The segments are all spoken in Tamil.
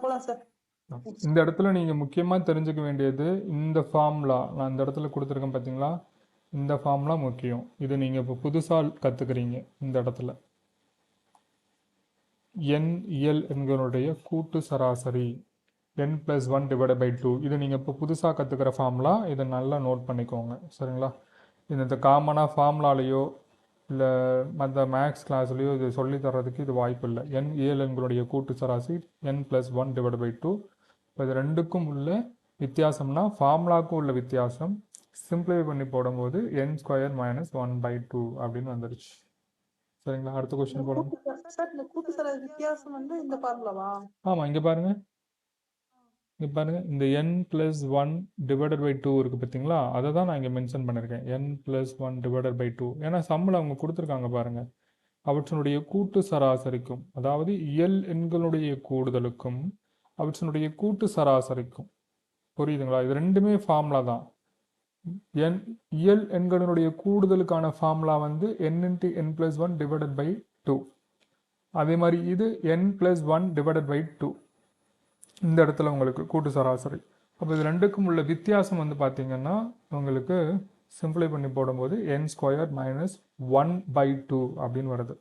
போலாம் சார். இந்த இடத்துல நீங்கள் முக்கியமாக தெரிஞ்சுக்க வேண்டியது இந்த ஃபார்முலா. நான் இந்த இடத்துல கொடுத்துருக்கேன் பார்த்தீங்களா, இந்த ஃபார்முலா முக்கியம். இது நீங்கள் இப்போ புதுசாக கற்றுக்குறீங்க. இந்த இடத்துல இயல் எண்களுடைய கூட்டு சராசரி n+1 டிவைட் பை 2. இது நீங்கள் இப்போ புதுசாக கற்றுக்கிற ஃபார்முலா. இதை நல்லா நோட் பண்ணிக்கோங்க, சரிங்களா? இந்த காமனாக ஃபார்முலாலேயோ இல்லை மற்ற மேக்ஸ் கிளாஸ்லேயோ இது சொல்லி தர்றதுக்கு இது வாய்ப்பு இல்லை. இயல் எண்களுடைய கூட்டு சராசரி n+1 டிவைட் பை 2. இப்போ இது ரெண்டுக்கும் உள்ள வித்தியாசம்னா ஃபார்முலாவுக்கும் உள்ள வித்தியாசம். சிம்பிளிஃபை பண்ணி போடும்போது n² - 1/2 அப்படின்னு வந்துடுச்சு, சரிங்களா? அடுத்த கொஸ்டின் போடுங்க. இந்த கூட்டு சராசரி வித்தியாசம் வந்து இந்த ஃபார்முலாவா? ஆமாம், இங்கே பாருங்கள். இங்கே பாருங்கள், இந்த n+1 டிவைடட் பை 2 இருக்குது பார்த்தீங்களா, அதை தான் நான் இங்கே மென்ஷன் பண்ணியிருக்கேன். n+1 divided by 2. ஏன்னா சம்மில் அவங்க கொடுத்துருக்காங்க பாருங்கள். அவற்றினுடைய கூட்டு சராசரிக்கும், அதாவது இயல் எண்களுடைய கூடுதலுக்கும் அவற்றினுடைய கூட்டு சராசரிக்கும், புரியுதுங்களா? இது ரெண்டுமே ஃபார்முலா தான். இயல் எண்களினுடைய கூடுதலுக்கான ஃபார்முலா வந்து n×n+1 டிவைடட் பை 2. அதே மாதிரி இது n+1 டிவைடட் பை 2. இந்த இடத்துல உங்களுக்கு கூட்டு சராசரி. அப்போ இது ரெண்டுக்கும் உள்ள வித்தியாசம் வந்து பார்த்தீங்கன்னா உங்களுக்கு சிம்பிளை பண்ணி போடும்போது n² - 1/2 அப்படின்னு வருது.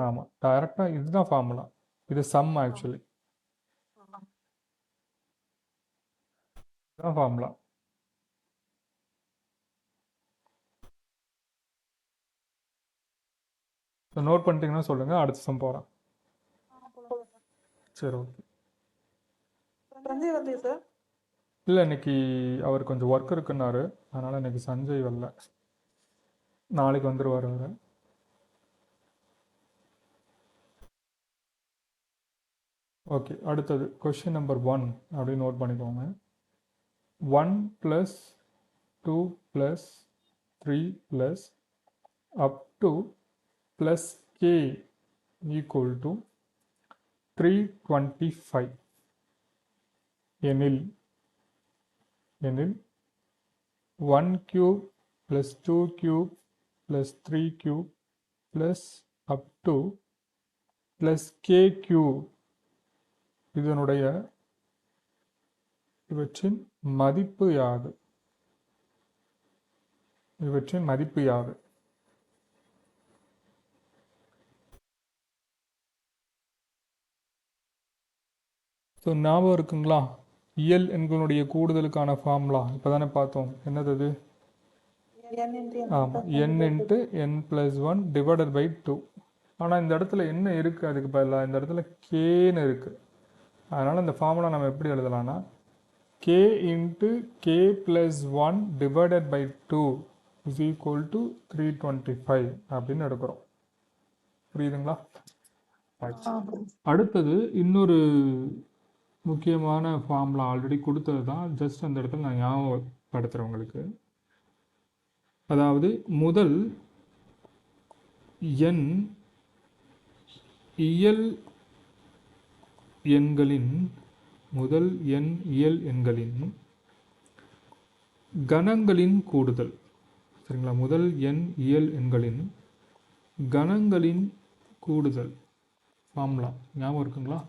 ஆமாம், டைரக்டாக இதுதான் ஃபார்முலா. இது சம் ஆக்சுவலி. இதுதான் ஃபார்முலா. நோட் பண்ணிட்டீங்கன்னா சொல்லுங்க, அடுத்த சம் போகிறேன். சரி, ஓகே. இல்லை, இன்னைக்கு அவர் கொஞ்சம் ஒர்க் இருக்குன்னாரு, அதனால் இன்னைக்கு சஞ்சய் வரல. நாளைக்கு வந்துடுவார் அவர். ஓகே, அடுத்தது கொஸ்டின் நம்பர் 1 அப்படின்னு நோட் பண்ணிக்கோங்க. 1 + 2 + 3 + up to +k = 325 எனில் 1³ + 2³ + 3³ + up to +k³ இதனுடைய இவற்றின் மதிப்பு யாது? இவற்றின் மதிப்பு யாது? ஸோ ஞாபகம் இருக்குங்களா? இயல் எண்களுடைய கூடுதலுக்கான ஃபார்முலா இப்போ தானே பார்த்தோம். என்னது அது? ஆமாம், n×n+1 டிவைடட் பை 2. ஆனால் இந்த இடத்துல என்ன இருக்குது? அதுக்கு பதிலாக இந்த இடத்துல கேன்னு இருக்குது. அதனால் இந்த ஃபார்முலா நம்ம எப்படி எழுதலாம்னா k × k+1 டிவைடட் பை 2 = 325 அப்படின்னு எடுக்கிறோம். புரியுதுங்களா? அடுத்தது இன்னொரு முக்கியமான ஃபார்முலா ஆல்ரெடி கொடுத்தது தான், ஜஸ்ட் அந்த இடத்துல நான் ஞாபகப்படுத்துகிறேன் உங்களுக்கு. அதாவது முதல் n இயல் எண்களின் கணங்களின் கூடுதல், சரிங்களா? முதல் n இயல் எண்களின் கணங்களின் கூடுதல் ஃபார்முலா ஞாபகம் இருக்குங்களா?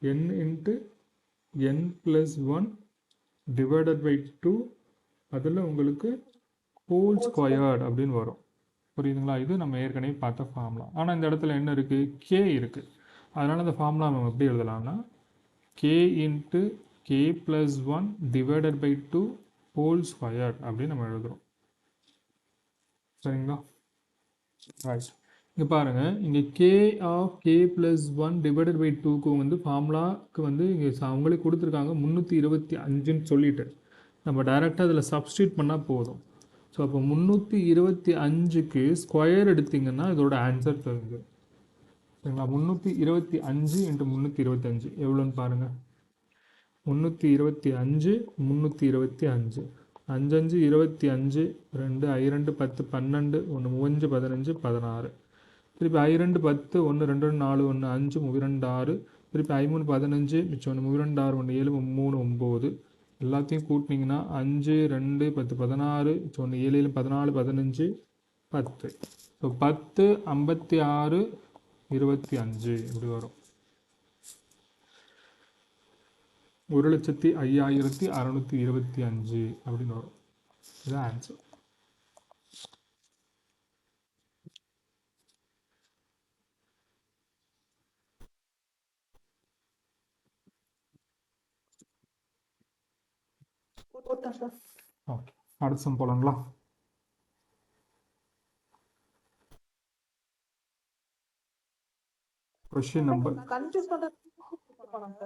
n×n+1 டிவைடட் பை 2, அதில் உங்களுக்கு ஹோல் ஸ்கொயர்ட் அப்படின்னு வரும். புரியுதுங்களா? இது நம்ம ஏற்கனவே பார்த்த ஃபார்முலா. ஆனால் இந்த இடத்துல என்ன இருக்குது? கே இருக்குது. அதனால் இந்த ஃபார்முலா நம்ம எப்படி எழுதலாம்னா k × k+1 divided by 2 whole squared அப்படின்னு நம்ம எழுதுகிறோம், சரிங்களா? ரைட். இங்கே பாருங்கள், இங்கே k+1 டிவைடட் பை 2க்கு வந்து ஃபார்முலாவுக்கு வந்து இங்கே அவங்களே கொடுத்துருக்காங்க 325ன்னு சொல்லிட்டு நம்ம டைரெக்டாக அதில் சப்ஸ்டியூட் பண்ணால் போதும். ஸோ அப்போ 325க்கு ஸ்கொயர் எடுத்திங்கன்னா இதோட ஆன்சர் தெரிஞ்சு, சரிங்களா? 325 × 325 எவ்வளோன்னு பாருங்கள். 325 325 5 5 25 2 I2 10 12 1 3 15 16 திருப்பி I2 10 1 2 4 1 5 32 6 திருப்பி I3 15 மிச்சம் 1 32 6 1 7 3 9 எல்லாத்தையும் கூட்டினீங்கன்னா 5 2 10 16 1 7 7 14 15 10. ஸோ 10 56 25 இப்படி வரும். 1,05,625 அப்படின்னு வரும். இதுதான் ஆன்சர். போட்டேன் சார். ஓகே, அடுத்த சம் போலாங்களா? கொஸ்டின் நம்பர் கன்ஃபியூஸ் பண்றாங்க.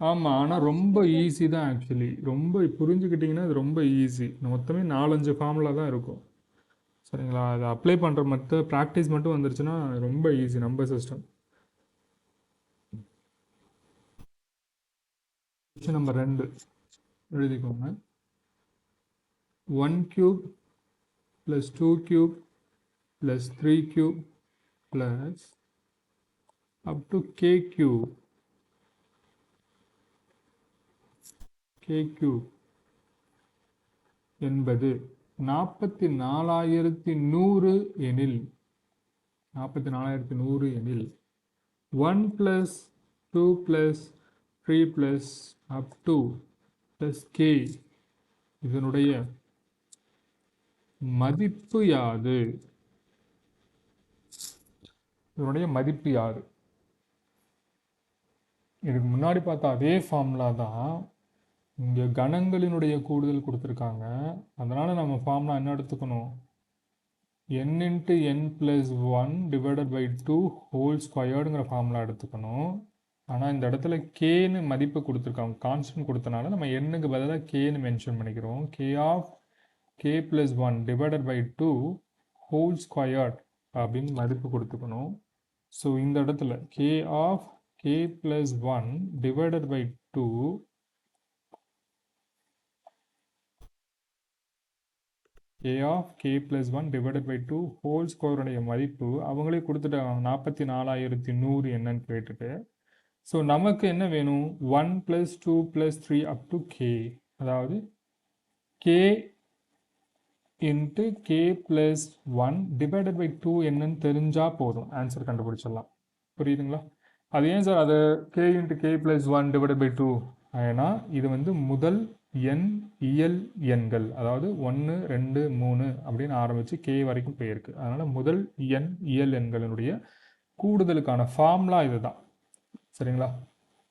ஆமாம், ஆனால் ரொம்ப ஈஸி தான் ஆக்சுவலி. ரொம்ப புரிஞ்சுக்கிட்டிங்கன்னா அது ரொம்ப ஈஸி. மொத்தமே 4-5 ஃபார்முலா தான் இருக்கும். சரிங்களா? அதை அப்ளை பண்ணுற மட்டும் ப்ராக்டிஸ் மட்டும் வந்துருச்சுன்னா ரொம்ப easy number system. Question number 2 எழுதிக்கோங்க. 1 cube plus 2 cube plus 3 cube plus up to k cube என்பது 44,100 எனில் 1 plus 2 plus 3 plus up to plus k இதனுடைய மதிப்பு யாது? இதுக்கு முன்னாடி பார்த்த அதே ஃபார்முலா தான். இங்கே கணங்களினுடைய கூடுதல் கொடுத்துருக்காங்க. அதனால் நம்ம ஃபார்முலா என்ன எடுத்துக்கணும்? n into n plus 1 divided by 2 whole squaredங்கிற formula எடுத்துக்கணும். ஆனால் இந்த இடத்துல கேன்னு மதிப்பு கொடுத்துருக்காங்க, கான்ஸ்டன்ட் கொடுத்தனால நம்ம என்னுக்கு பதிலாக கேன்னு மென்ஷன் பண்ணிக்கிறோம். k of k plus 1 divided by 2 whole squared அப்படின்னு மதிப்பு கொடுத்துக்கணும். ஸோ இந்த இடத்துல k of k plus 1 divided by 2 k of k plus 1 divided by 2 whole square உடைய மதிப்பு அவங்களே கொடுத்துட்டாங்க. 44,100 என்னன்னு கேட்டுட்டு. ஸோ நமக்கு என்ன வேணும்? 1 plus 2 plus 3 up to k, அதாவது k into k plus 1 divided by 2 என்னன்னு தெரிஞ்சா போதும், ஆன்சர் கண்டுபிடிச்சிடலாம். புரியுதுங்களா? அது ஏன் சார் அது k into k plus 1 divided by 2? ஏன்னா இது வந்து முதல் எண் இயல் எண்கள், அதாவது 1 2 3 அப்படின்னு ஆரம்பித்து k வரைக்கும் போயிருக்கு. அதனால் முதல் எண் இயல் எண்களினுடைய கூடுதலுக்கான ஃபார்முலா இது தான். சரிங்களா?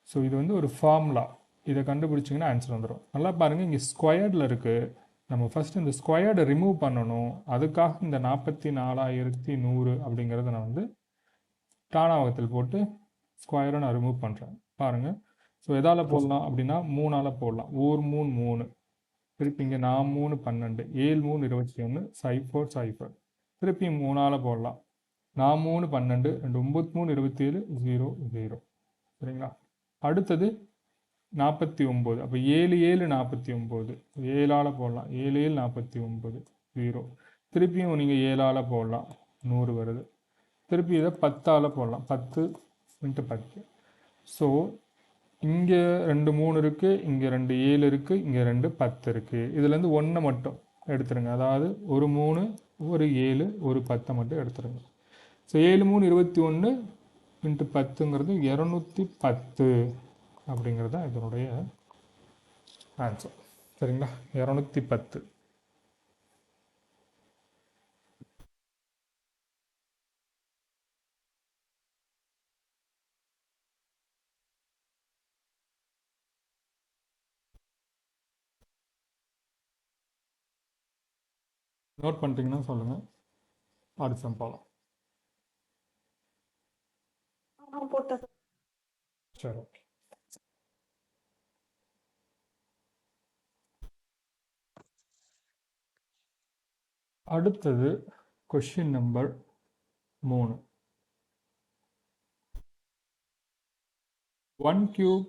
ஸோ இது வந்து ஒரு ஃபார்முலா. இதை கண்டுபிடிச்சிங்கன்னா ஆன்சர் வந்துடும். நல்லா பாருங்கள், இங்கே ஸ்கொயர்டில் இருக்குது. நம்ம ஃபஸ்ட்டு இந்த ஸ்கொயர்டை ரிமூவ் பண்ணணும். அதுக்காக இந்த 44,100 அப்படிங்கிறத நான் வந்து தானாவகத்தில் போட்டு ஸ்கொயரை நான் ரிமூவ் பண்ணுறேன். பாருங்கள். ஸோ எதால் போடலாம் அப்படின்னா 3ஆல் போடலாம். 1 3 3, திருப்பி இங்கே 4 3 12, 7 3 21, 0 0. திருப்பி 3ஆல் போடலாம். 4 3 12, 2 9 3 27, 0 0. சரிங்களா? அடுத்தது 49. அப்போ 7 7 49, 7ஆல் போடலாம். 7 7 49, 0. திருப்பியும் நீங்கள் 7ஆல் போடலாம், 100 வருது. திருப்பி இதை 10ஆல் போடலாம், 10 × 10. ஸோ இங்கே 2 3 இருக்குது, இங்கே 2 7 இருக்குது, இங்கே 2 10 இருக்குது. இதுலேருந்து 1 மட்டும் எடுத்துருங்க. அதாவது ஒரு 3 ஒரு 7 ஒரு 10 மட்டும் எடுத்துருங்க. ஸோ 7 3 21 × 10ங்கிறது 210 அப்படிங்கிறது தான் இதனுடைய ஆன்சர். சரிங்களா? 210. நோட் பண்ணிட்டீங்கன்னா சொல்லுங்கள். அடுத்த போகலாம். சரி, ஓகே. அடுத்தது question number 3. 1 cube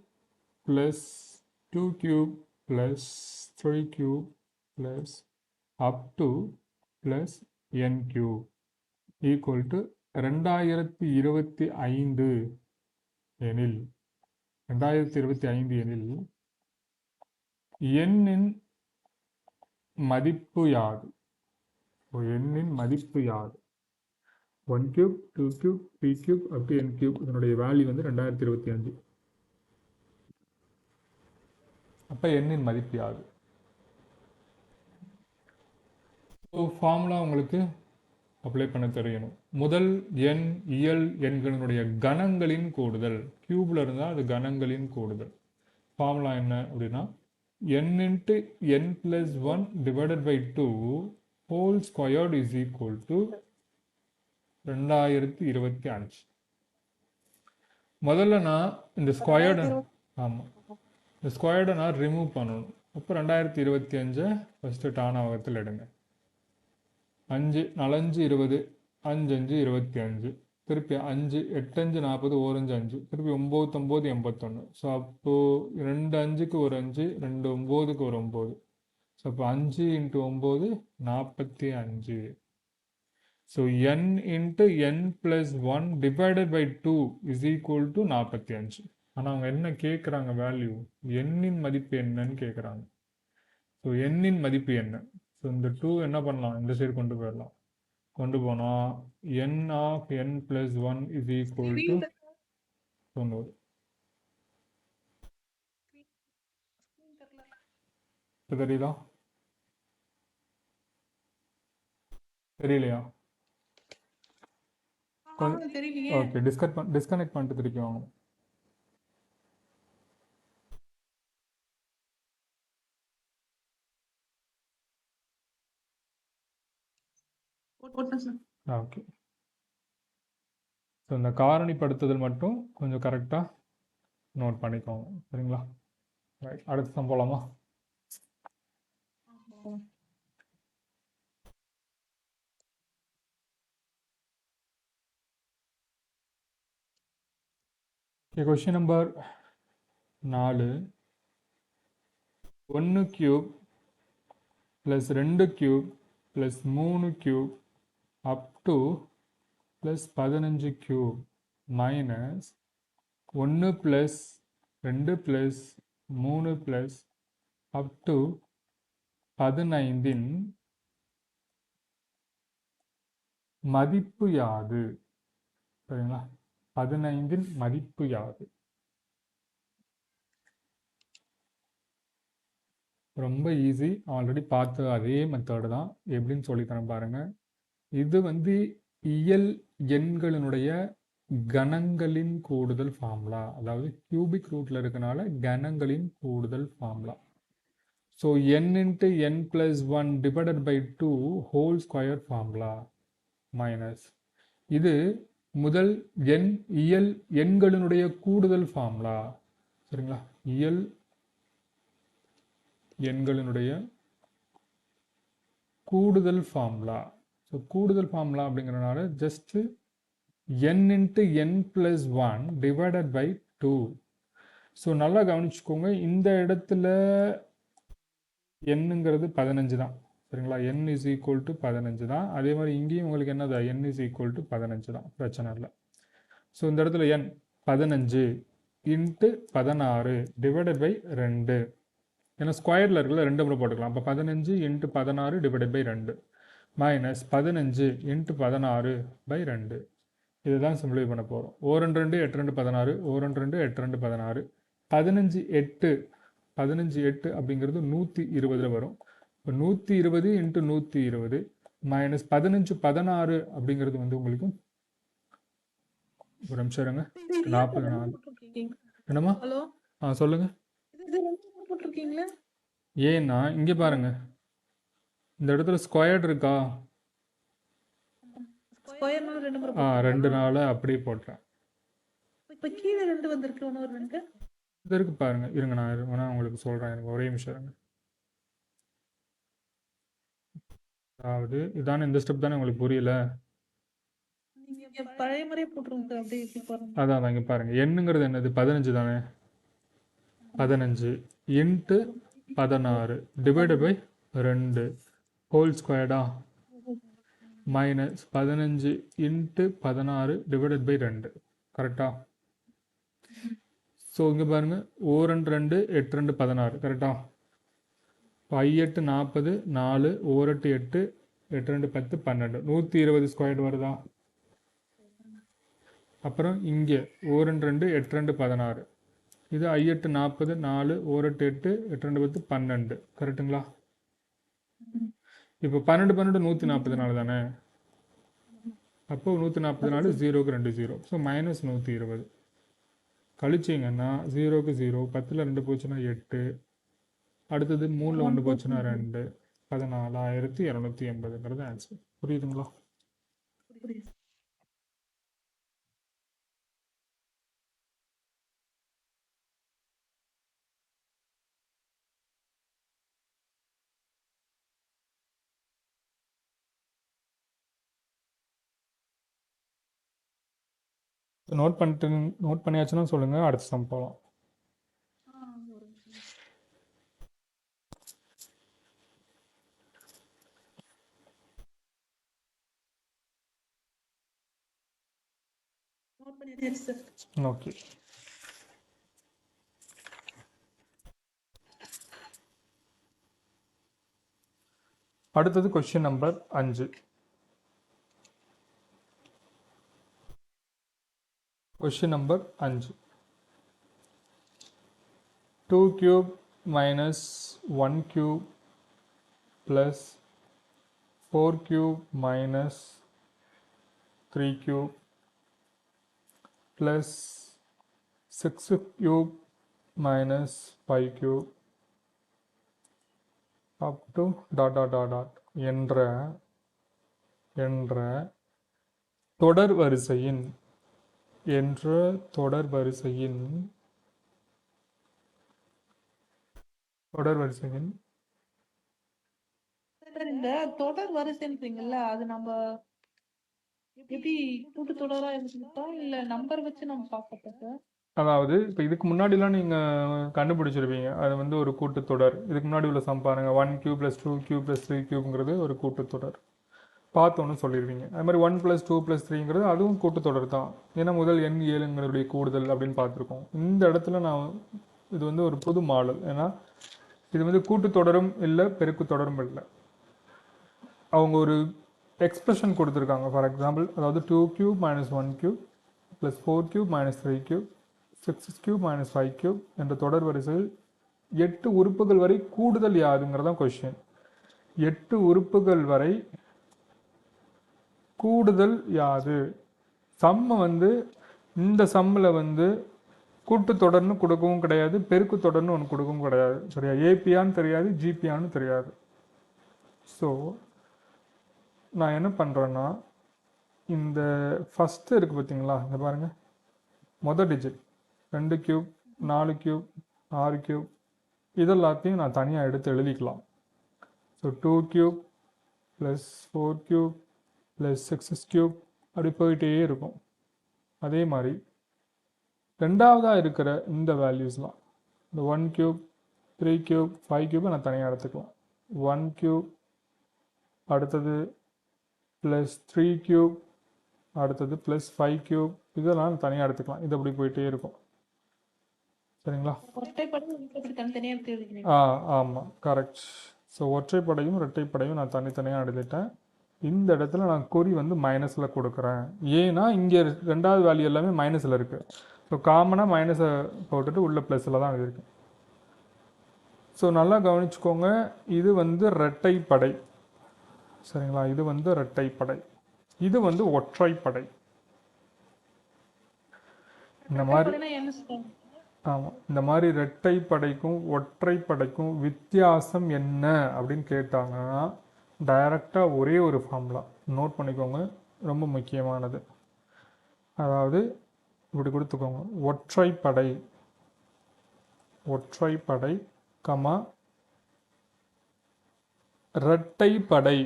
plus 2 cube plus 3 cube plus up to plus n cube equal to 2025 எனில் 2025 எனில் எண்ணின் மதிப்பு யாது? எண்ணின் மதிப்பு யாது? 1 cube 2 cube 3 cube up to n cube இதனுடைய வேல்யூ வந்து 2025. அப்போ எண்ணின் மதிப்பு யாது? ஸோ ஃபார்முலா உங்களுக்கு அப்ளை பண்ண தெரியணும். முதல் எண் இயல் எண்களினுடைய கணங்களின் கூடுதல். கியூப்ல இருந்தால் அது கணங்களின் கூடுதல். ஃபார்முலா என்ன அப்படின்னா n into n plus 1 divided by 2 whole squared is equal to 2025. முதல்ல நான் இந்த ஸ்கொயர்டு ஆமாம் இந்த ஸ்கொயர்டை நான் ரிமூவ் பண்ணணும். அப்போ 2025 ஃபஸ்ட்டு டானாவகத்தில் எடுங்க. 5 4 5 20 5 5 25 திருப்பி 5 8 5 40 1 5 5 திருப்பி 9 9 81. ஸோ அப்போது 2 5க்கு ஒரு 5 2 9க்கு ஒரு 9. ஸோ அப்போ 5 into 9 45. So n into n plus 1 divided by 2 is equal to 45. ஆனால் அவங்க என்ன கேட்குறாங்க வேல்யூ? எண்ணின் மதிப்பு என்னன்னு கேட்குறாங்க. ஸோ எண்ணின் மதிப்பு என்ன? ஸோ இந்த 2 என்ன பண்ணலாம்? இந்த சைடு கொண்டு போயிடலாம். கொண்டு போனால் n of n plus 1 is equal to 90. இப்போ தெரியுதா? தெரியலையா? ஓகே, டிஸ்கனெக்ட் பண்ணிட்டு திருப்பி வாங்க. ஓகே, ஸோ இந்த காரணிப்படுத்துதல் மட்டும் கொஞ்சம் கரெக்டாக நோட் பண்ணிக்கோங்க. சரிங்களா? ரைட், அடுத்து தான் போகலாமா? Okay, question number 4. 1 cube plus 2 cube plus 3 cube up to plus 15 cube minus 1 plus 2 plus 3 plus up to 15 மதிப்பு யாது? சரிங்களா? 15 மதிப்பு யாது? ரொம்ப ஈஸி, ஆல்ரெடி பார்த்த அதே மெத்தடு தான். எப்படின்னு சொல்லித்தரேன் பாருங்கள். இது வந்து இயல் எண்களினுடைய கணங்களின் கூடுதல் ஃபார்முலா. அதாவது கியூபிக் ரூட்டில் இருக்கனால கணங்களின் கூடுதல் formula. So n into n plus 1 divided by 2 whole square formula minus இது முதல் எண் இயல் எண்களினுடைய கூடுதல் ஃபார்முலா. சரிங்களா? இயல் எண்களினுடைய கூடுதல் ஃபார்முலா. ஸோ கூடுதல் ஃபார்முலா அப்படிங்கிறனால just n into n plus 1 divided by 2. So நல்லா கவனிச்சுக்கோங்க, இந்த இடத்துல என்னங்கிறது 15 தான். சரிங்களா? n இஸ் ஈக்குவல் டு 15 தான். அதே மாதிரி இங்கேயும் உங்களுக்கு என்னது? n இஸ் ஈக்குவல் டு 15 தான், பிரச்சனை இல்லை. ஸோ இந்த இடத்துல n 15 இன்ட்டு 16 டிவைடட் பை 2. ஏன்னா ஸ்கொயரில் இருக்குல்ல, 2 முறை போட்டுக்கலாம். அப்போ 15 into 16 divided by 2 minus 15 into 16 by 2. இதுதான் சிம்பிளிஃபை பண்ண போகிறோம். 1 2 8 2 16 1 2 8 2 16 15 8 15 8 அப்படிங்கிறது 120 வரும். இப்போ 120 இன்ட்டு 120 மைனஸ் 15 16 அப்படிங்கிறது வந்து உங்களுக்கு ஒரு நிமிஷம் இருங்க, 44. என்னம்மா? சொல்லுங்க. ஏன்னா இங்கே பாருங்க, இந்த இடத்துல ஸ்கொயர்டு இருக்கா? 2 நாள் அப்படியே போட்டேன். இது இருக்கு பாருங்க, இருங்க நான் உங்களுக்கு சொல்கிறேன். எனக்கு ஒரே நிமிஷம் இருங்க. அதாவது இதான இந்த ஸ்டெப் தானே உங்களுக்கு புரியல? அதான் இங்கே பாருங்க, எண்ணுங்கிறது என்னது? 15 தானே. 15 இன்ட்டு 16 டிவைடட் பை 2 ஹோல் ஸ்கொயர்டா மைனஸ் 15 இன்ட்டு 16 டிவைடட் பை 2. கரெக்டா? ஸோ இங்கே பாருங்கள், 1 2 8 2 16. கரெக்டா? 5 8 40 4 1 8 8 8 2 10 12 120 ஸ்கொயர்டு வருதா? அப்புறம் இங்கே 2 2 8 2 16. இது 8 40 4 8 8 8 2 10 12. கரெக்டுங்களா? இப்போ 12 12 144 தானே. அப்போ 144 0க்கு 2 0. So minus 120. கழிச்சிங்கன்னா 0க்கு 0, 10ல் 2 போச்சுன்னா 8, அடுத்தது 3ல் 1 போச்சுன்னா 2, 14280ங்கிறது ஆன்சர். புரியுதுங்களா? நோட் பண்ணியாச்சுன்னா சொல்லுங்கள், அடுத்த சம் போகலாம். ஓகே. அடுத்தது question number 5. Question number 5. 2 cube minus 1 cube plus 4 cube minus 3 cube plus 6 cube minus 5 cube up to என்ற தொடர் வரிசையின் இந்த தொடர் வரிசைன்றீங்கல்ல, அது நம்ம எப்படி கூட்டு தொடரா இருந்துட்டா இல்ல நம்பர் வச்சு நம்ம பார்ப்போம் சார்? அதாவது இப்போ இதுக்கு முன்னாடிலாம் நீங்கள் கண்டுபிடிச்சிருப்பீங்க, அது வந்து ஒரு கூட்டுத்தொடர். இதுக்கு முன்னாடி உள்ள சம் பாருங்க, 1 cube + 2 cube + 3 cubeங்கிறது ஒரு கூட்டுத்தொடர். பார்த்தோன்னு சொல்லிடுவீங்க. அது மாதிரி 1 + 2 + 3ங்கிறது அதுவும் கூட்டுத்தொடர் தான். ஏன்னா முதல் எண் 7ங்களுடைய கூடுதல் அப்படின்னு பார்த்துருக்கோம். இந்த இடத்துல நான் இது வந்து ஒரு புது மாடல். ஏன்னா இது வந்து கூட்டுத்தொடரும் இல்லை, பெருக்கு தொடரும் இல்லை. அவங்க ஒரு எக்ஸ்பிரஷன் கொடுத்துருக்காங்க. ஃபார் எக்ஸாம்பிள், அதாவது 2 cube minus 1 cube plus 4 cube minus 3 cube 6 cube minus 5 cube என்ற தொடர் வரிசையில் 8 உறுப்புகள் வரை கூடுதல் யாருங்கிறதான் கொஸ்டின். 8 உறுப்புகள் வரை கூடுதல் யாது? சம்மை வந்து இந்த சம்மில் வந்து கூட்டுத்தொடர்னு கொடுக்கவும் கிடையாது, பெருக்கு தொடர்னு ஒன்று கொடுக்கவும் கிடையாது. சரியா? ஏபியான்னு தெரியாது, ஜிபியான்னு தெரியாது. ஸோ நான் என்ன பண்ணுறேன்னா, இந்த ஃபஸ்ட்டு இருக்குது பார்த்தீங்களா, இந்த பாருங்கள், மொதல் டிஜிட் 2 cube 4 cube 6 cube இதெல்லாத்தையும் நான் தனியாக எடுத்து எழுதிக்கலாம். ஸோ 2 cube + 4 cube + 6 cube அப்படி போயிட்டே இருக்கும். அதே மாதிரி ரெண்டாவதாக இருக்கிற இந்த வேல்யூஸ்லாம், இந்த 1 cube 3 cube 5 cube நான் தனியாக எடுத்துக்கலாம். 1 cube அடுத்தது +3 cube அடுத்தது +5 cube இதெல்லாம் தனியாக எடுத்துக்கலாம். இது அப்படி போயிட்டே இருக்கும். சரிங்களா? ஆமாம், கரெக்ட். ஸோ ஒற்றைப்படையும் இரட்டைப்படையும் நான் தனித்தனியாக எழுதிட்டேன். இந்த இடத்துல நான் குறி வந்து மைனஸில் கொடுக்குறேன். ஏன்னா இங்கே ரெண்டாவது வேல்யூ எல்லாமே மைனஸில் இருக்குது. ஸோ காமனாக மைனஸை போட்டுட்டு உள்ள ப்ளஸில் தான் எழுதியிருக்கேன். ஸோ நல்லா கவனிச்சுக்கோங்க, இது வந்து இரட்டைப்படை. சரிங்களா? இது வந்து இரட்டைப்படை, இது வந்து ஒற்றைப்படை. இந்த மாதிரி ஆமாம், இந்த மாதிரி இரட்டைப்படைக்கும் ஒற்றைப்படைக்கும் வித்தியாசம் என்ன அப்படின்னு கேட்டாங்கன்னா டைரெக்டாக ஒரே ஒரு ஃபார்முலா நோட் பண்ணிக்கோங்க, ரொம்ப முக்கியமானது. அதாவது இப்படி கொடுத்துக்கோங்க, ஒற்றைப்படை கமா இரட்டைப்படை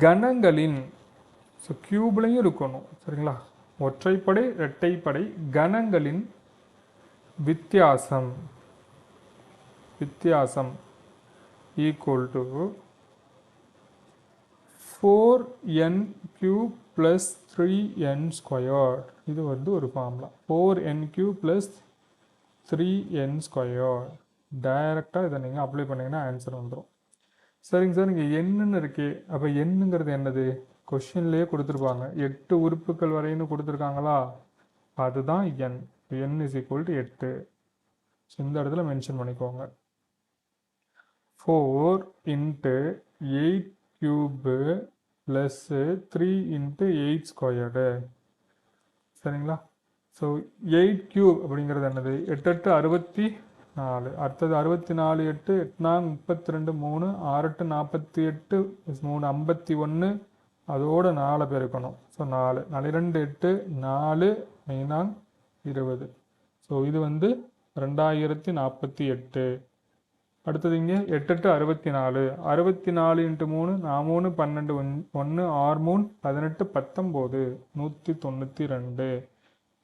கணங்களின், ஸோ கியூப்லையும் இருக்கணும். சரிங்களா? ஒற்றைப்படை இரட்டைப்படை கணங்களின் வித்தியாசம் ஈக்குவல் டு 4n³ + 3n². இது வந்து ஒரு ஃபார்முலா. 4n³ + 3n². டைரெக்டாக இதை நீங்கள் அப்ளை பண்ணிங்கன்னா ஆன்சர் வந்துடும். சரிங்க சார், இங்கே என்னன்னு இருக்கே, அப்போ என்னங்கிறது என்னது? கொஷின்லேயே கொடுத்துருப்பாங்க 8 உறுப்புகள் வரைன்னு கொடுத்துருக்காங்களா, அதுதான் n. n is equal to 8. இந்த இடத்துல மென்ஷன் பண்ணிக்கோங்க. 4 into 8 cube plus 3 into 8 squared. சரிங்களா? ஸோ 8 கியூப் அப்படிங்கிறது என்னது? 8 8 64. அடுத்தது 64 8 8 32 3 6 8 48 3 51. அதோட 4 பெருக்கணும். ஸோ 4 4 2 8 4 9 20. ஸோ இது வந்து 2048. அடுத்தது இங்கே 8 8 64. 64 இன்ட்டு 3 3 12 1 6 3 18 19 192.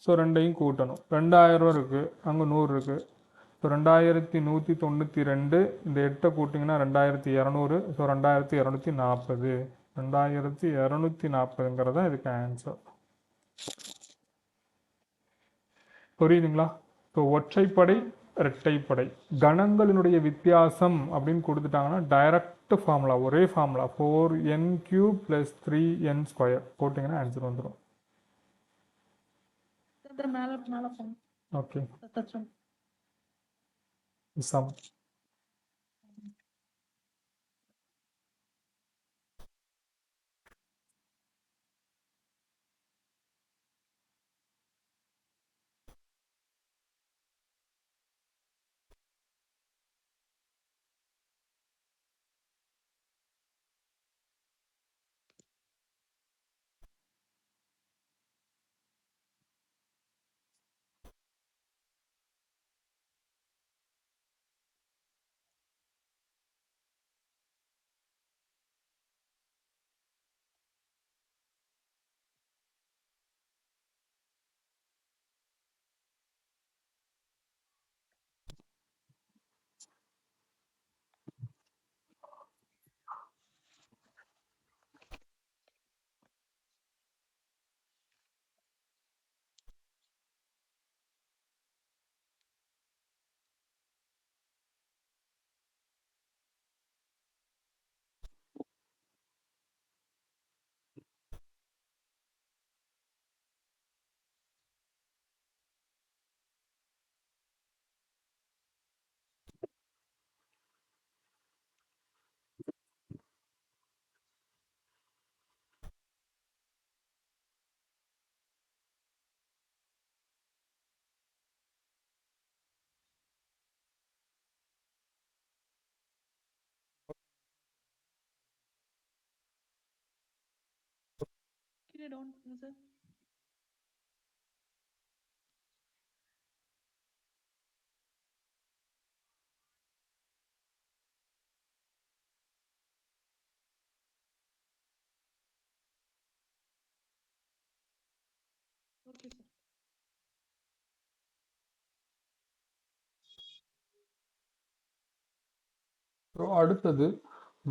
ஸோ ரெண்டையும் கூட்டணும். 2000 இருக்குது, அங்கே 100 இருக்குது. ஸோ 2192. இந்த 8 கூட்டிங்கன்னா 2200. ஸோ 2240. 2240ங்கிறது தான் இதுக்கு ஆன்சர். புரியுதுங்களா? ஸோ ஒற்றைப்படை இரட்டைப்படை கணங்களினுடைய வித்தியாசம் அப்படின்னு கொடுத்துட்டாங்கன்னா டைரக்ட் ஃபார்முலா, ஒரே ஃபார்முலா 4n³ + 3n² போட்டிங்கன்னா ஆன்சர் வந்துடும். மேல மேல போங்க. ஓகே, தச்சம். சம். கீழே டவுன் பண்ணுங்க சார். Okay sir. ஸோ அடுத்தது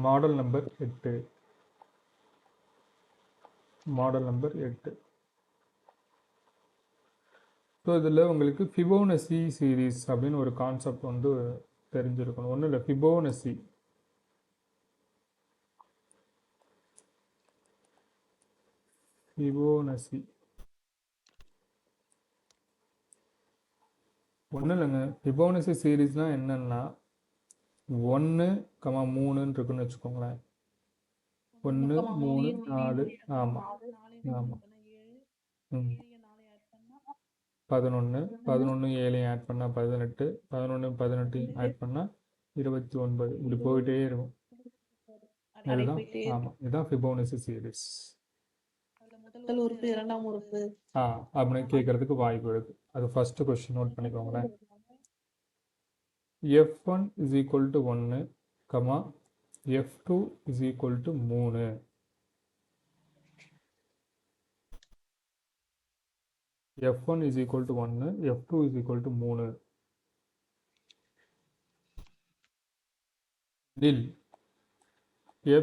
model number 8. Model number 8. So இதில் உங்களுக்கு ஃபிபோனசி சீரீஸ் அப்படின்னு ஒரு கான்செப்ட் வந்து தெரிஞ்சிருக்கணும். ஒன்றும் இல்லை, ஃபிபோனசி ஃபிபோனசி ஒன்றும் இல்லைங்க. ஃபிபோனசி சீரீஸ்னால் என்னென்னா 1, 3 இருக்குன்னு வச்சுக்கோங்களேன். 1 3 4. ஆமாம் ஆமாம். 11 11 7 ஆட் பண்ணால் 18, 11 18 ஆட் பண்ணால் 29. இப்படி போயிட்டே இருக்கும். இதுதான் ஆமாம், இதுதான் ஃபிபோனசி சீரீஸ். முதல் உறுப்பு, இரண்டாம் உறுப்பு அப்படின்னு கேட்கறதுக்கு வாய்ப்பு இருக்கு. அது first question note பண்ணிக்கோங்களேன். f1 = 1, f2 = 3. f1 = 1, f2 = 3. இதில்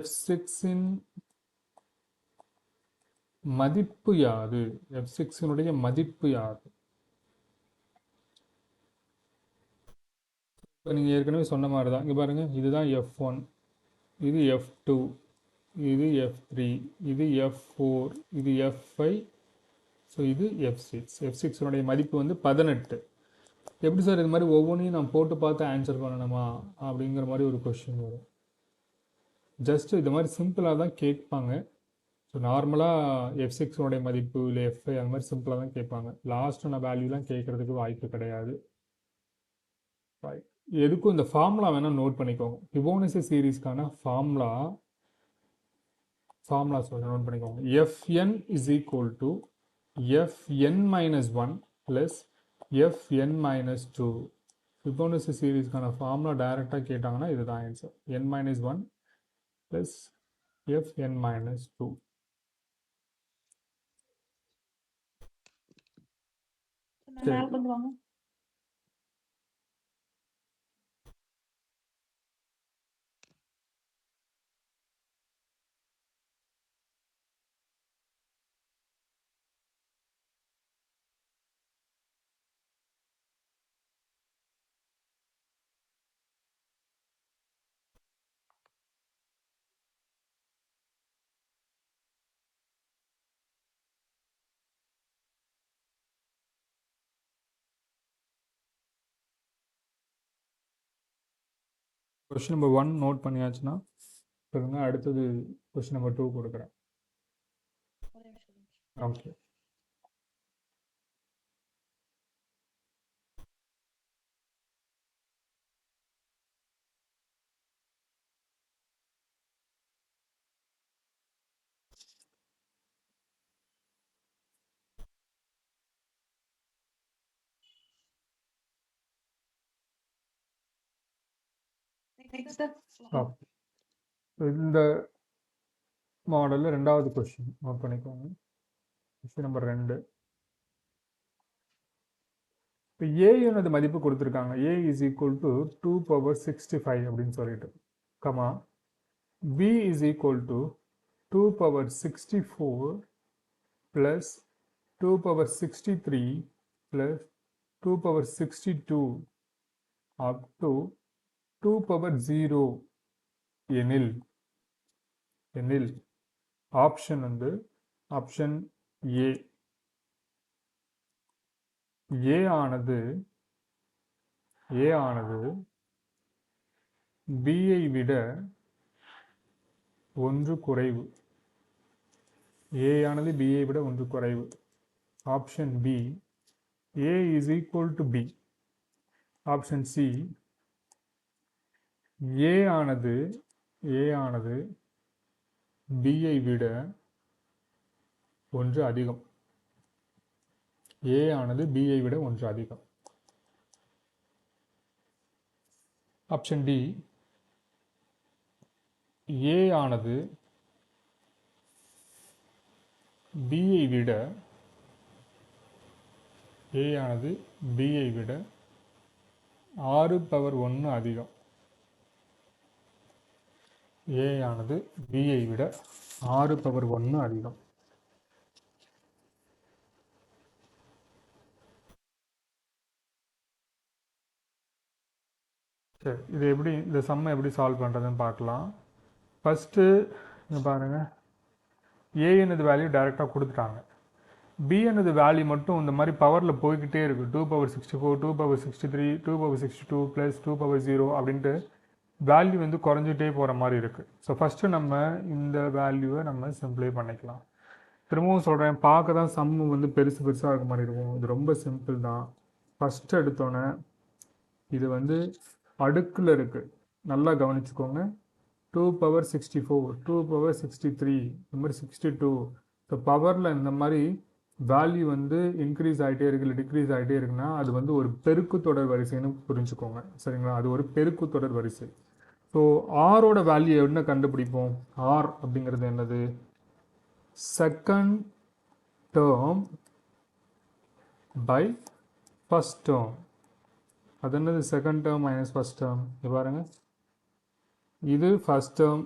f6இன் மதிப்பு யாது? f6இனுடைய மதிப்பு யாது? இப்போ நீங்கள் ஏற்கனவே சொன்ன மாதிரி தான். இங்கே பாருங்கள், இதுதான் f1, இது f2, இது F3, இது F4, இது F5, ஸோ இது F6 மதிப்பு வந்து 18. எப்படி சார் இது மாதிரி ஒவ்வொன்றையும் நான் போட்டு பார்த்து ஆன்சர் பண்ணணுமா அப்படிங்கிற மாதிரி ஒரு கொஷின் வரும். ஜஸ்ட் இது மாதிரி சிம்பிளாக தான் கேட்பாங்க. ஸோ நார்மலாக F6 மதிப்பு இல்லை F5 அந்த மாதிரி சிம்பிளாக தான் கேட்பாங்க. லாஸ்ட்டான வேல்யூலாம் கேட்குறதுக்கு வாய்ப்பு கிடையாது. எதுக்கும் இந்த ஃபார்முலா வேணால் நோட் பண்ணிக்கோங்க. ஃபிபோனசி சீரீஸ்க்கான ஃபார்முலா சொல்ல நோட் பண்ணிக்கோங்க. Fn is equal to Fn minus 1 plus Fn minus 2. Fibonacci சீரீஸ்க்கான ஃபார்முலா டைரெக்டாக கேட்டாங்கன்னா இதுதான் answer. n minus 1 plus Fn minus 2. மேல கொண்டு வாங்க. கொஷின் நம்பர் 1 நோட் பண்ணியாச்சுன்னா சொல்லுங்க. அடுத்தது கொஷின் நம்பர் 2 கொடுக்குறேன். ஓகே. இந்த மாடலில் ரெண்டாவது கொஷின் நோட் பண்ணிக்கோங்க. Question number 2. இப்போ ஏனது மதிப்பு கொடுத்துருக்காங்க. A is equal to 2 power 65 அப்படின்னு சொல்லிட்டு, comma B is equal to 2 power 64 plus 2 power 63 plus 2 power 62 up to 2 power 0 எனில் ஆப்ஷன் வந்து ஆப்ஷன் ஏ ஆனது பியை விட 1 குறைவு. ஏ ஆனது பியை விட 1 குறைவு. Option B A is equal to B. Option C A ஆனது பியை விட 1 அதிகம். A ஆனது பியை விட 1 அதிகம். ஆப்ஷன் டி A ஆனது பியை விட 6 பவர் 1 அதிகம். A ஆனது பியை விட 6 பவர் 1 அதிகம். சரி, இது எப்படி இந்த சம்மை எப்படி சால்வ் பண்ணுறதுன்னு பார்க்கலாம். ஃபஸ்ட்டு இங்கே பாருங்கள், A என்னது வேல்யூ டைரெக்டாக கொடுத்துட்டாங்க. B என்னது வேல்யூ மட்டும் இந்த மாதிரி பவரில் போய்கிட்டே இருக்குது. 2 power 64, 2 power 63, 2 power 62 + 2 power 0 அப்படின்ட்டு வேல்யூ வந்து குறைஞ்சிட்டே போகிற மாதிரி இருக்குது. ஸோ ஃபஸ்ட்டு நம்ம இந்த வேல்யூவை நம்ம சிம்பிளை பண்ணிக்கலாம். திரும்பவும் சொல்கிறேன், பார்க்க தான் சம்மு வந்து பெருசாக இருக்க மாதிரி இருக்கும். இது ரொம்ப சிம்பிள் தான். ஃபஸ்ட்டு எடுத்தோன்னே இது வந்து அடுக்கில் இருக்குது, நல்லா கவனிச்சுக்கோங்க. 2 power 64, 2 power 63, இந்த மாதிரி 62. ஸோ பவரில் இந்த மாதிரி வேல்யூ வந்து இன்க்ரீஸ் ஆகிட்டே இருக்குது, இல்லை டிக்ரீஸ் ஆகிட்டே இருக்குன்னா அது வந்து ஒரு பெருக்கு தொடர் வரிசைன்னு புரிஞ்சுக்கோங்க. சரிங்களா? அது ஒரு பெருக்கு தொடர் வரிசை. ஸோ ஆரோட வேல்யூ என்ன கண்டுபிடிப்போம்? ஆர் அப்படிங்கிறது என்னது? Second term by first term. அது என்னது? Second term minus first term. இது பாருங்க, இது ஃபஸ்ட் டேர்ம்,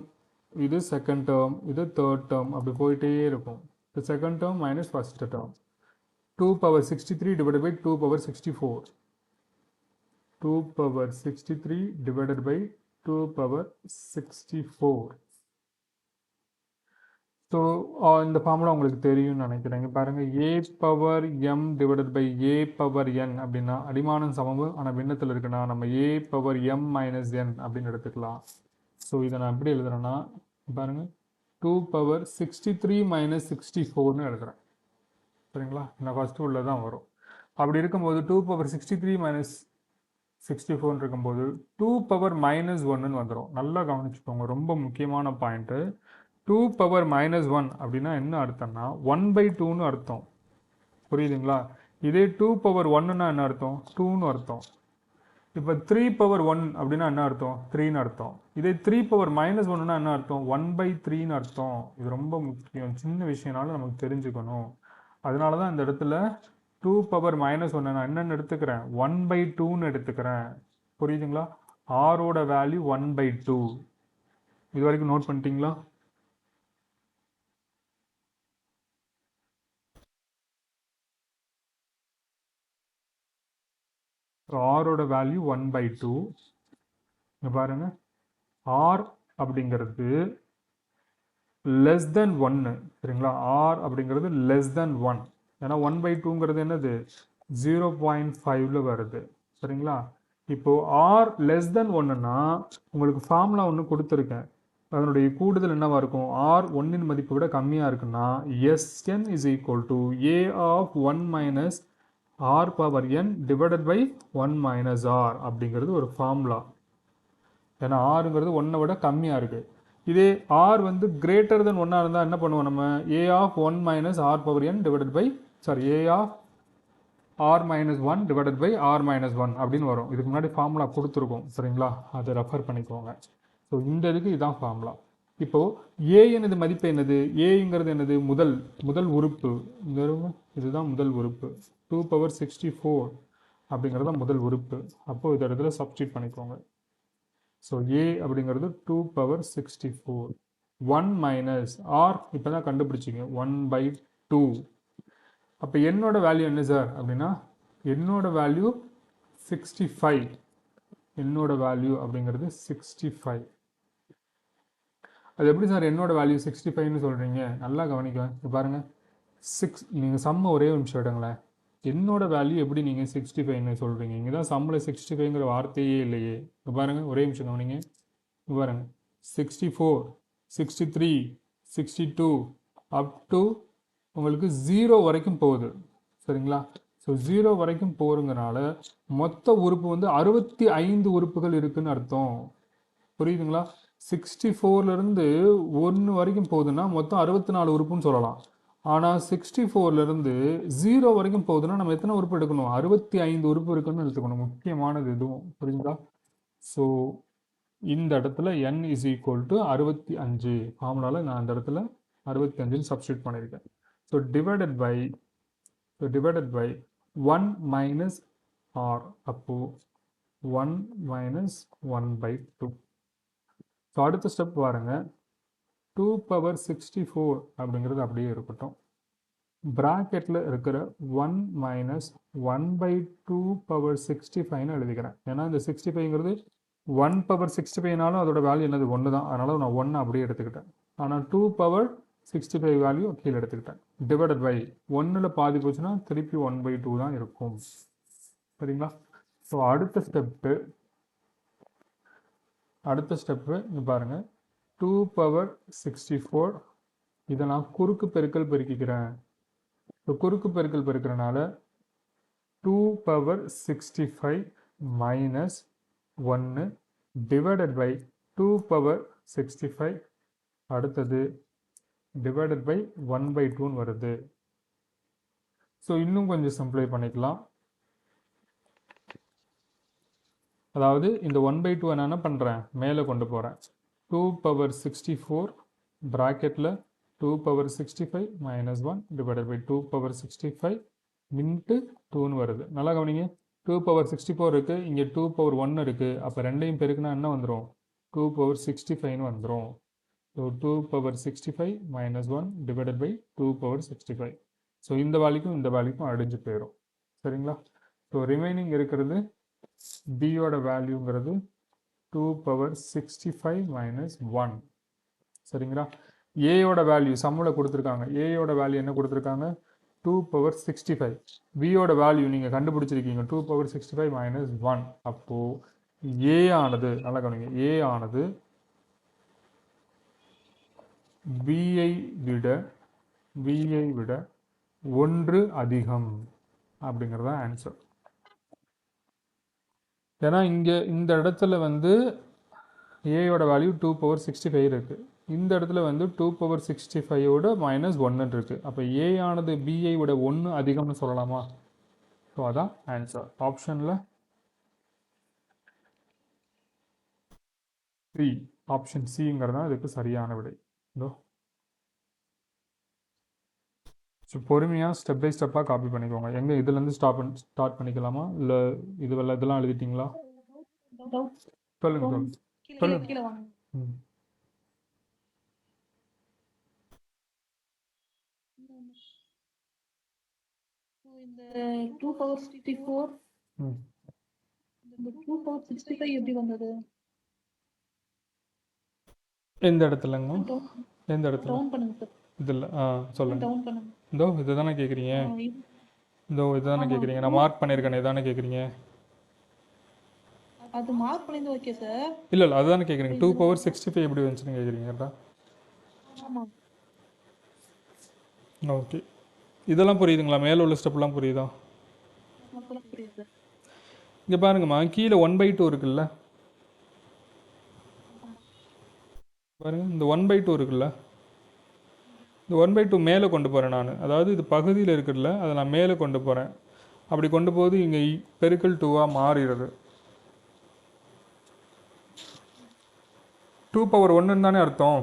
இது செகண்ட் டேர்ம், இது தேர்ட் டேர்ம், அப்படி போயிட்டே இருக்கும். The second term minus first term. 2 power 63 divided by 2 power 64. 2 power 63 divided by 2 power 64. So இந்த ஃபார்முலா உங்களுக்கு தெரியும்னு நினைக்கிறேன். இங்க பாருங்க a power m divided by a power n அப்படின்னா அடிமானம் சமவு ஆனால் பின்னத்தில் இருக்குன்னா நம்ம a power m minus n அப்படின்னு எடுத்துக்கலாம். ஸோ இதை நான் எப்படி எழுதுறேன்னா பாருங்க 2 பவர் 63 மைனஸ் 64ன்னு எழுதுறேன். சரிங்களா? நான் ஃபர்ஸ்ட் உள்ள தான் வரும். அப்படி இருக்கும்போது 2 பவர் 63 மைனஸ் 64 இருக்கும்போது 2 பவர் மைனஸ் 1ன்னு வந்துடும். நல்லா கவனிச்சுக்கோங்க, ரொம்ப முக்கியமான பாயிண்ட்டு. 2 பவர் மைனஸ் 1 அப்படின்னா என்ன அர்த்தம்னா 1/2ன்னு அர்த்தம். புரியுதுங்களா? இதே 2 பவர் 1ன்னா என்ன அர்த்தம்? 2ன்னு அர்த்தம். இப்போ 3 பவர் 1 அப்படின்னா என்ன அர்த்தம்? 3ன்னு அர்த்தம். இதே 3 பவர் மைனஸ் 1ன்னா என்ன அர்த்தம்? 1/3ன்னு அர்த்தம். இது ரொம்ப முக்கியம், சின்ன விஷயம்னாலும் நமக்கு தெரிஞ்சுக்கணும். அதனால தான் இந்த இடத்துல 2 பவர் மைனஸ் 1 நான் என்னென்னு எடுத்துக்கிறேன்? 1/2ன்னு எடுத்துக்கிறேன். புரியுதுங்களா? ஆரோட வேல்யூ 1/2. இது வரைக்கும் நோட் பண்ணிட்டீங்களா? ஆரோட வேல்யூ 1/2. இங்க பாருங்க, ஆர் அப்படிங்கிறது லெஸ் தென் 1. சரிங்களா? ஆர் அப்படிங்கிறது லெஸ் தென் 1. ஏன்னா 1/2ங்கிறது என்னது? 0.5ல வருது. சரிங்களா? இப்போ ஆர் லெஸ் தென் 1ன்னா உங்களுக்கு ஃபார்முலா ஒன்று கொடுத்துருக்கேன். அதனுடைய கூடுதல் என்னவா இருக்கும்? ஆர் 1ன் மதிப்பை விட கம்மியாக இருக்குன்னா Sn is equal to a of 1 minus R power N divided by 1 minus r அப்படிங்கிறது ஒரு ஃபார்முலா. ஏன்னா ஆறுங்கிறது 1 விட கம்மியாக இருக்குது. இதே ஆர் வந்து கிரேட்டர் தென் 1 இருந்தால் என்ன பண்ணுவோம்? நம்ம A of 1 minus R power N divided by A of R minus 1 divided by R minus 1 அப்படின்னு வரும். இதுக்கு முன்னாடி ஃபார்முலா கொடுத்துருக்கோம். சரிங்களா? அதை ரெஃபர் பண்ணிக்கோங்க. ஸோ இந்த இதுக்கு இதுதான் ஃபார்முலா. இப்போது ஏ என்னது மதிப்பு என்னது? ஏங்கிறது என்னது? முதல் உறுப்பு. இதுதான் முதல் உறுப்பு. 2 பவர் 64 அப்படிங்கிறது முதல் உறுப்பு. அப்போது இந்த இடத்துல சப்ஸ்டியூட் பண்ணிக்கோங்க. ஸோ ஏ அப்படிங்கிறது 2 பவர் 64. 1 மைனஸ் ஆர் இப்போ தான் கண்டுபிடிச்சிங்க 1/2. அப்போ என்னோட வேல்யூ என்ன சார் அப்படின்னா என்னோட வேல்யூ 65. என்னோட வேல்யூ அப்படிங்கிறது 65. அது எப்படி சார் என்னோட வேல்யூ 65ன்னு சொல்கிறீங்க? நல்லா கவனிக்க பாருங்கள். நீங்கள் சம்ம ஒரே நிமிஷம் எடுங்களேன். என்னோட வேல்யூ எப்படி நீங்கள் 65ன்னு சொல்கிறீங்க? இங்கே தான் சம்மில் 65ங்கிற வார்த்தையே இல்லையே. இங்கே பாருங்கள், ஒரே நிமிஷம் கவனிங்க. இங்கே பாருங்கள், 64, 63, 62 அப் டு உங்களுக்கு 0 வரைக்கும் போகுது. சரிங்களா? ஸோ 0 வரைக்கும் போகிறதுனால மொத்த உறுப்பு வந்து 65 உறுப்புகள் இருக்குதுன்னு அர்த்தம். புரியுதுங்களா? 64லேருந்து 1 வரைக்கும் போகுதுன்னா மொத்தம் 64 உறுப்புன்னு சொல்லலாம். ஆனால் 64லேருந்து 0 வரைக்கும் போகுதுன்னா நம்ம எத்தனை உறுப்பு எடுக்கணும்? 65 உறுப்பு இருக்குன்னு எடுத்துக்கணும். முக்கியமானது இதுவும். புரியுதுங்களா? ஸோ இந்த இடத்துல n இஸ் ஈக்குவல் டு 65. ஃபார்முலாவில் நான் அந்த இடத்துல 65ன்னு சப்ஸ்டியூட் பண்ணியிருக்கேன். So divided by 1 minus r. அப்போது 1 மைனஸ் 1/2. ஸோ அடுத்த ஸ்டெப் பாருங்க. 2 பவர் 64 அப்படிங்கிறது அப்படியே இருக்கட்டும். ப்ராக்கெட்டில் இருக்கிற 1 மைனஸ் 1/2 பவர் 65ன்னு எழுதிக்கிறேன். ஏன்னா இந்த 65ங்கிறது 1 பவர் 65னாலும் அதோட வேல்யூ என்னது? 1 தான். அதனால் நான் 1 அப்படியே எடுத்துக்கிட்டேன். ஆனால் 2 பவர் 65 வேல்யூ கீழே எடுத்துக்கிட்டேன். டிவைடட் பை 1ல் பாதி போச்சுன்னா திருப்பி 1/2 தான் இருக்கும். சரிங்களா? ஸோ அடுத்த ஸ்டெப்பு இங்கே பாருங்கள். 2 பவர் 64 இதை நான் குறுக்கு பெருக்கல் பெருக்கிக்கிறேன். ஸோ குறுக்கு பெருக்கல் பெருக்கிறனால 2 power 65 minus 1 divided by 2 power 65 அடுத்தது டிவைடட் பை 1/2ன்னு வருது. ஸோ இன்னும் கொஞ்சம் சிம்பிளை பண்ணிக்கலாம். அதாவது இந்த 1/2 நான் என்ன பண்ணுறேன்? மேலே கொண்டு போகிறேன். 2 பவர் 64 ப்ராக்கெட்டில் 2 power 65 minus 1 divided by 2 power 65 into 2ன்னு வருது. நல்லா கவனிங்க. 2 பவர் 64 இருக்குது, இங்கே 2 பவர் 1 இருக்குது. அப்போ ரெண்டையும் பெருக்குனா என்ன வந்துடும்? 2 பவர் 65ன்னு வந்துடும். So 2 power 65 minus 1 divided by 2 power 65. So இந்த வேல்யூக்கும் அடிஞ்சு போயிடும். சரிங்களா? ஸோ ரிமைனிங் இருக்கிறது பியோட வேல்யூங்கிறது 2 பவர் 65 மைனஸ் 1. சரிங்களா? ஏயோட வேல்யூ சம்மில் கொடுத்துருக்காங்க. ஏயோட வேல்யூ என்ன கொடுத்துருக்காங்க? 2^65. பியோட வேல்யூ நீங்கள் கண்டுபிடிச்சிருக்கீங்க 2^65 - 1. அப்போது ஏ ஆனது, நல்லா கவனிங்க, ஏ ஆனது பியை விட 1 அதிகம் அப்படிங்கிறது தான் ஆன்சர். ஏன்னா இங்கே இந்த இடத்துல வந்து ஏயோட வேல்யூ 2^65 இருக்குது. இந்த இடத்துல வந்து 2^65 -1 இருக்குது. அப்போ ஏ ஆனது பிஐ விட 1 அதிகம்னு சொல்லலாமா? ஸோ அதான் ஆன்சர். ஆப்ஷனில் சி, ஆப்ஷன் சிங்கிறது தான் இதுக்கு சரியான விடை. ஸோ பொறுமையாக ஸ்டெப் பை ஸ்டெப்பாக காப்பி பண்ணிக்கோங்க. எங்கே இதுலேருந்து ஸ்டார்ட் பண்ணிக்கலாமா, இல்லை இதெல்லாம் எழுதிட்டிங்களா? சொல்லுங்க சொல்லுங்க. கீழே வாங்க. ம். இந்த 2^64 ம். இந்த 2^65 எப்படி வந்தது? எந்த இடத்துலங்க? எந்த இடத்துல? டவுன் பண்ணுங்க சார். இதில் சொல்லுங்கள். டவுன் பண்ணுங்க. இதோ இதை தானே கேட்குறீங்க? இதோ இதை தானே கேட்குறீங்க? நான் மார்க் பண்ணியிருக்கேன், இதானே கேட்குறீங்க? அது மார்க் பண்ணிருந்து ஓகே சார். இல்லை அதுதானே கேட்குறீங்க. 2^65 எப்படி வந்துச்சுன்னு கேட்குறீங்கடா? ஆமாம். ஓகே, இதெல்லாம் புரியுதுங்களா? மேலே உள்ள ஸ்டெப்லாம் புரியுதா? புரியுது. இங்கே பாருங்கம்மா, கீழே 1/2 இருக்குல்ல, பாருங்க இந்த 1/2 இருக்குல்ல, இந்த 1/2 மேலே கொண்டு போகிறேன் நான். அதாவது இது பகுதியில் இருக்குல்ல, அதை நான் மேலே கொண்டு போகிறேன். அப்படி கொண்டு போது இங்கே பெருக்கல் 2ஆக மாறிடுது. 2^1 தானே அர்த்தம்.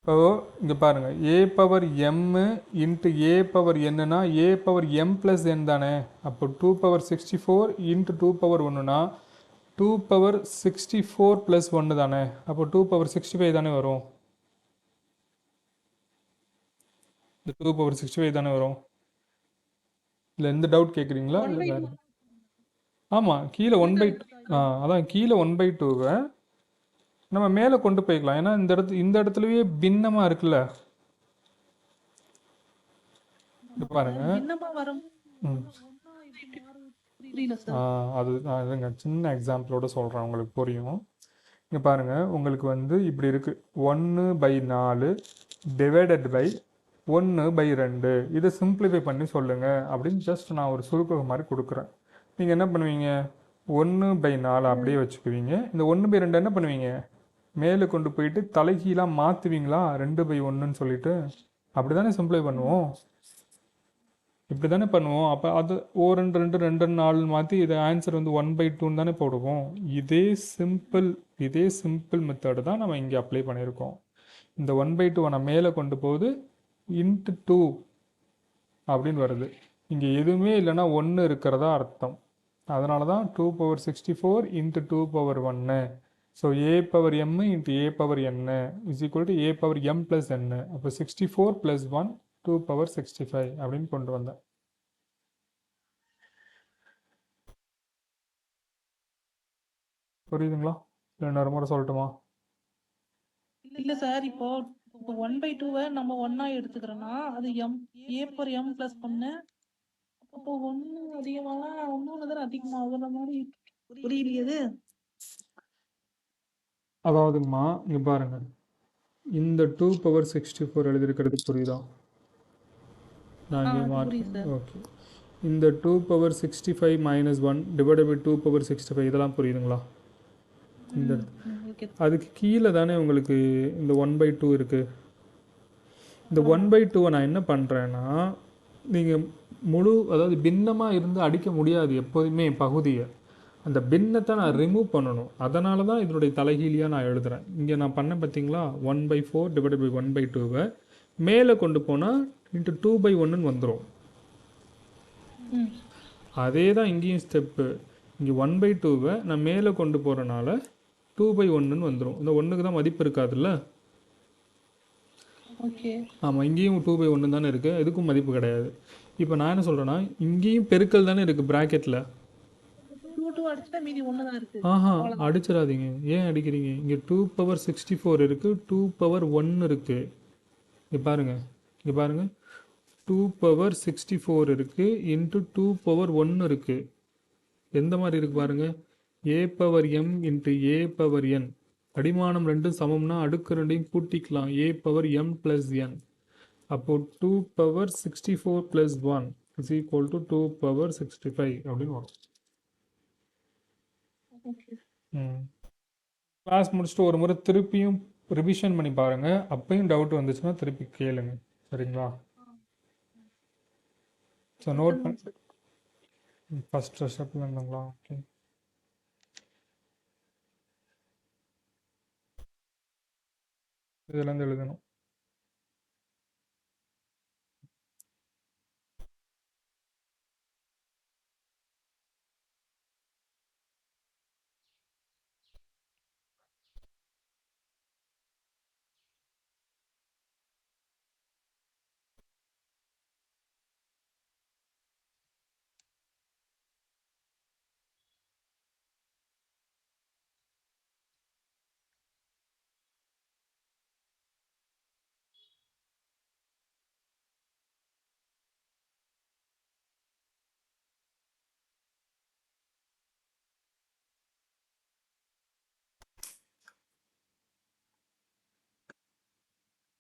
இப்போ இங்கே பாருங்கள், a^m × a^n-னா a^m+n தானே. அப்போ 2^64 × 2^1-னா 2^64 + 1 தானே. அப்போ 2^65 தானே வரும். இந்த 2^65 தானே வரும். இல்லை எந்த டவுட் கேட்குறீங்களா? இல்லை வேறு? ஆமாம், கீழே 1/2. அதான் கீழே 1/2வை நம்ம மேலே கொண்டு போய்க்கலாம். ஏன்னா இந்த இடத்துலயே பின்னமாக இருக்குல்ல, பாருங்க. அதுங்க சின்ன எக்ஸாம்பிளோட சொல்கிறேன், உங்களுக்கு புரியும். இங்கே பாருங்கள், உங்களுக்கு வந்து இப்படி இருக்குது 1/4 ÷ 1/2. இதை சிம்பிளிஃபை பண்ணி சொல்லுங்கள் அப்படின்னு ஜஸ்ட் நான் ஒரு சுருக்கம் மாதிரி கொடுக்குறேன். நீங்கள் என்ன பண்ணுவீங்க? 1/4 அப்படியே வச்சுக்குவீங்க. இந்த 1/2 என்ன பண்ணுவீங்க? மேலே கொண்டு போயிட்டு தலைகீழாக மாற்றுவீங்களா, 2/1ன்னு சொல்லிட்டு. அப்படி தானே சிம்பிளை பண்ணுவோம், இப்படி தானே பண்ணுவோம். அப்போ அது 2 2 2 4 மாற்றி இதை ஆன்சர் வந்து 1/2ன்னு தானே போடுவோம். இதே சிம்பிள் மெத்தடு தான் நம்ம இங்கே அப்ளை பண்ணியிருக்கோம். இந்த 1/2 நான் மேலே கொண்டு போகுது × 2 அப்படின்னு வருது. இங்கே எதுவுமே இல்லைன்னா 1 இருக்கிறதா அர்த்தம். அதனால தான் 2^64 × 2^1. So a^m × a^n = a^m+n. அப்போ 64 + 1 2^65 அப்படின்னு கொண்டு வந்தேன். புரியுதுங்களா? இல்லை இன்னொரு முறை சொல்லட்டுமா? இல்லை சார், இப்போ 1/2வை நம்ம 1 எடுத்துக்கிறோன்னா அது a^m+1. அப்போ 1 அதிகமாக 1 தானே அதிகமாகுற மாதிரி புரியலையது. அதாவதுங்கம்மா, இங்கே பாருங்க, இந்த 2^64 எழுதியிருக்கிறது புரியுதா? நான் இங்கே மார்க். ஓகே, இந்த 2^65 - 1 ÷ 2^65 இதெல்லாம் புரியுதுங்களா? இந்த அதுக்கு கீழே தானே உங்களுக்கு இந்த 1/2 இருக்குது. இந்த 1/2வை நான் என்ன பண்ணுறேன்னா, நீங்கள் அதாவது பின்னமாக இருந்து அடிக்க முடியாது எப்போதுமே பகுதியை. அந்த பின்னத்தை நான் ரிமூவ் பண்ணணும். அதனால தான் இதனுடைய தலைகீழியாக நான் எழுதுகிறேன். இங்கே நான் பண்ண பார்த்தீங்களா, 1/4 ÷ 1/2வை மேலே கொண்டு போனால் × 2/1ன்னு வந்துடும். அதே தான் இங்கேயும் ஸ்டெப்பு. இங்கே 1/2வை நான் மேலே கொண்டு போகிறனால 2/1ன்னு வந்துடும். இந்த 1க்கு தான் மதிப்பு இருக்காதுல்ல. ஆமாம், இங்கேயும் 2/1 தானே இருக்குது, எதுக்கும் மதிப்பு கிடையாது. இப்போ நான் என்ன சொல்கிறேன்னா, இங்கேயும் பெருக்கல் தானே இருக்குது ப்ராக்கெட்டில். அடிச்சுட்டா மீதி 1 தான் இருக்கு. ஆஹா அவ்வளவுதான். அடிச்சிடாதீங்க. ஏன் அடிக்கிறீங்க? இங்கே 2 power 64 இருக்குது, 2 power 1 இருக்குது. இங்கே பாருங்க 2 power 64 இருக்குது இன்ட்டு 2 power 1 இருக்குது. எந்த மாதிரி இருக்கு பாருங்க, a/m இன்ட்டு a/n. அடிமானம் ரெண்டும் சமம்னா அடுக்கு ரெண்டையும் கூட்டிக்கலாம், a/m + n. அப்போ 2 power 64 + 1 is equal to 2 power 65 அப்படின்னு வரும். ஓகே. கிளாஸ் முடிச்சுட்டு ஒரு முறை திருப்பியும் ரிவிஷன் பண்ணி பாருங்க. அப்பயும் டவுட் வந்துச்சுன்னா திருப்பி கேளுங்க. சரிங்களா? ஸோ நோட் பண்ணி ஃபர்ஸ்ட் ஸ்டெப்ல இருந்துங்களா? ஓகே. இதுலேருந்து எழுதணும்.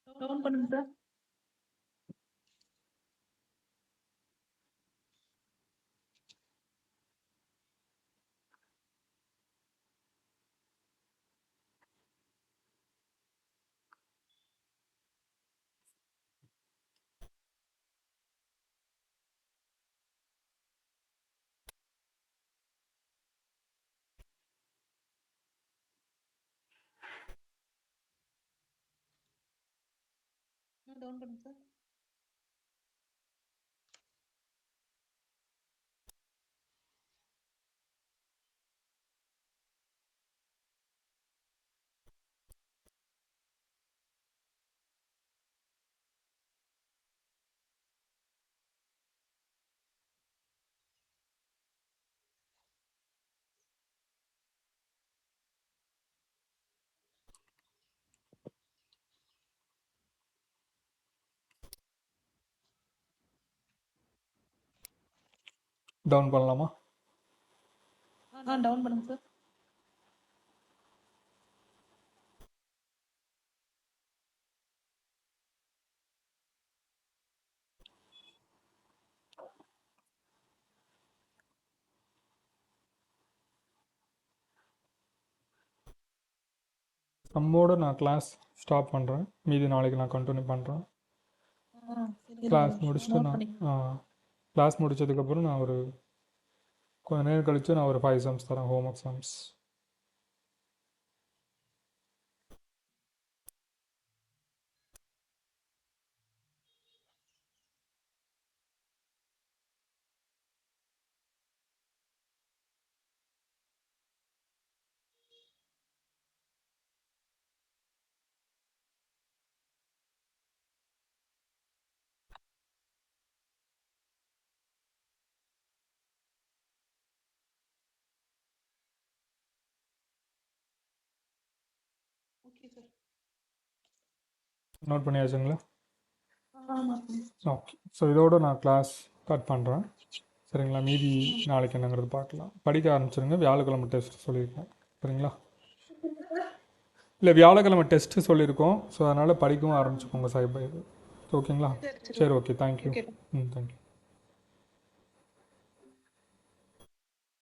டவுன் பண்ணுங்க சார். டவுன் பண்ணுங்க சார். டவுன் பண்ணலாமா? டவுன் பண்ணுங்க சார். நம்மோட நான் கிளாஸ் ஸ்டாப் பண்ணுறேன். மீதி நாளைக்கு நான் கண்டினியூ பண்ணுறேன். கிளாஸ் முடிச்சுட்டு கிளாஸ் முடிச்சதுக்கப்புறம் நான் ஒரு கொஞ்ச நேரம் கழித்து நான் ஒரு 5 சம்ஸ் தரேன், homework sums. Okay sir. Note பண்ணியாச்சுங்களா? ஆமாம். ஓகே. ஸோ இதோட நான் கிளாஸ் கட் பண்ணுறேன். சரிங்களா? மீதி நாளைக்கு என்னங்கிறது பார்க்கலாம். படிக்க ஆரம்பிச்சிருங்க. வியாழக்கிழமை டெஸ்ட் சொல்லியிருக்கோம். சரிங்களா? இல்லை, வியாழக்கிழமை டெஸ்ட்டு சொல்லியிருக்கோம். ஸோ அதனால் படிக்கவும் ஆரம்பிச்சுக்கோங்க சாய்பாய். ஓகேங்களா? சரி, ஓகே. தேங்க்யூ. தேங்க்யூ.